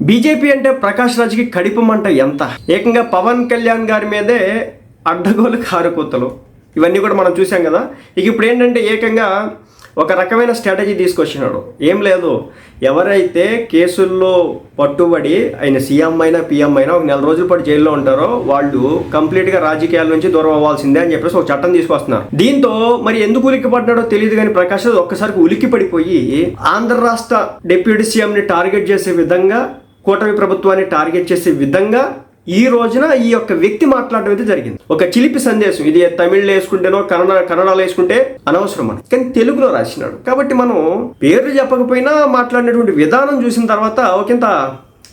BJP అంటే ప్రకాష్ రాజ్కి కడిపమంట ఎంత, ఏకంగా పవన్ కళ్యాణ్ గారి మీదే అడ్డగోలు కారుకూతలు ఇవన్నీ కూడా మనం చూసాం కదా. ఇక ఇప్పుడు ఏంటంటే ఏకంగా ఒక రకమైన స్ట్రాటజీ తీసుకొచ్చినాడు. ఏం లేదు, ఎవరైతే కేసుల్లో పట్టుబడి ఆయన సీఎం అయినా పిఎం అయినా ఒక 4 రోజుల పాటు జైల్లో ఉంటారో వాళ్ళు కంప్లీట్గా రాజకీయాల నుంచి దూరం అవ్వాల్సిందే అని చెప్పేసి ఒక చట్టం తీసుకొస్తున్నారు. దీంతో మరి ఎందుకు ఉలిక్కి పడ్డాడో తెలియదు కానీ ప్రకాష్ రాజ్ ఒక్కసారికి ఉలిక్కి పడిపోయి ఆంధ్ర రాష్ట్ర డిప్యూటీ సీఎంని టార్గెట్ చేసే విధంగా, కూటమి ప్రభుత్వాన్ని టార్గెట్ చేసే విధంగా ఈ రోజున ఈ యొక్క వ్యక్తి మాట్లాడడం అయితే జరిగింది. ఒక చిలిపి సందేశం. ఇది తమిళ్లో వేసుకుంటేనో కన్నడలో వేసుకుంటే అనవసరం అని, కానీ తెలుగులో రాసినాడు కాబట్టి మనం పేర్లు చెప్పకపోయినా మాట్లాడినటువంటి విధానం చూసిన తర్వాత ఒకంత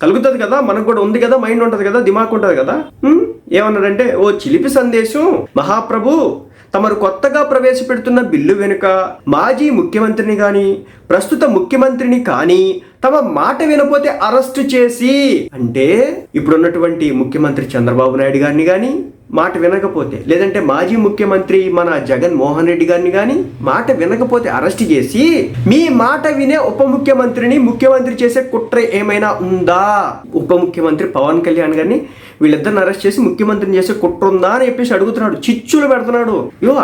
కలుగుతుంది కదా, మనకు కూడా ఉంది కదా, మైండ్ ఉంటుంది కదా, దిమాగ్ ఉంటుంది కదా. ఏమన్నాడంటే, ఓ చిలిపి సందేశం, మహాప్రభు తమరు కొత్తగా ప్రవేశపెడుతున్న బిల్లు వెనుక మాజీ ముఖ్యమంత్రిని కానీ ప్రస్తుత ముఖ్యమంత్రిని కానీ తమ మాట వినపోతే అరెస్టు చేసి, అంటే ఇప్పుడున్నటువంటి ముఖ్యమంత్రి చంద్రబాబు నాయుడు గారిని కానీ మాట వినకపోతే, లేదంటే మాజీ ముఖ్యమంత్రి మన జగన్మోహన్ రెడ్డి గారిని కానీ మాట వినకపోతే అరెస్ట్ చేసి మీ మాట వినే ఉప ముఖ్యమంత్రిని ముఖ్యమంత్రి చేసే కుట్ర ఏమైనా ఉందా? ఉప ముఖ్యమంత్రి పవన్ కళ్యాణ్ గారిని వీళ్ళిద్దరిని అరెస్ట్ చేసి ముఖ్యమంత్రిని చేసే కుట్ర ఉందా అని చెప్పేసి అడుగుతున్నాడు, చిచ్చులు పెడుతున్నాడు.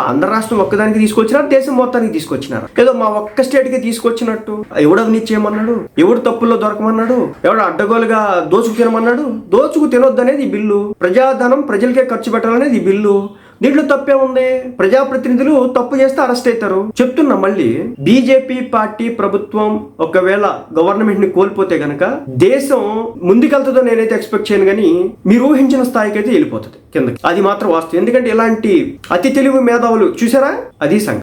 ఆంధ్ర రాష్ట్రం ఒక్కదానికి తీసుకొచ్చినారు, దేశం మొత్తానికి తీసుకొచ్చినారు, ఏదో మా ఒక్క స్టేట్కి తీసుకొచ్చినట్టు. ఎవడు అవినీతి చేయమన్నాడు? ఎవడు తప్పుల్లో దొరకమన్నాడు? ఎవడు అడ్డగోలుగా దోచుకు తినమన్నాడు? దోచుకు తినొద్దు అనేది ఈ బిల్లు. ప్రజాధనం ప్రజలకే ఖర్చు పెట్టాలనేది ఈ బిల్లు. దీంట్లో తప్పే ఉంది? ప్రజాప్రతినిధులు తప్పు చేస్తే అరెస్ట్ అవుతారు. చెప్తున్నా మళ్ళీ, బీజేపీ పార్టీ ప్రభుత్వం ఒకవేళ గవర్నమెంట్ ని కోల్పోతే గనక దేశం ముందుకెళ్తుందో నేనైతే ఎక్స్పెక్ట్ చేయను, కానీ మీరు ఊహించిన స్థాయికి అయితే వెళ్ళిపోతుంది కిందకి. అది మాత్రం వాస్తవం. ఎందుకంటే ఇలాంటి అతి తెలివి మేధావులు చూసారా, అది సంగతి.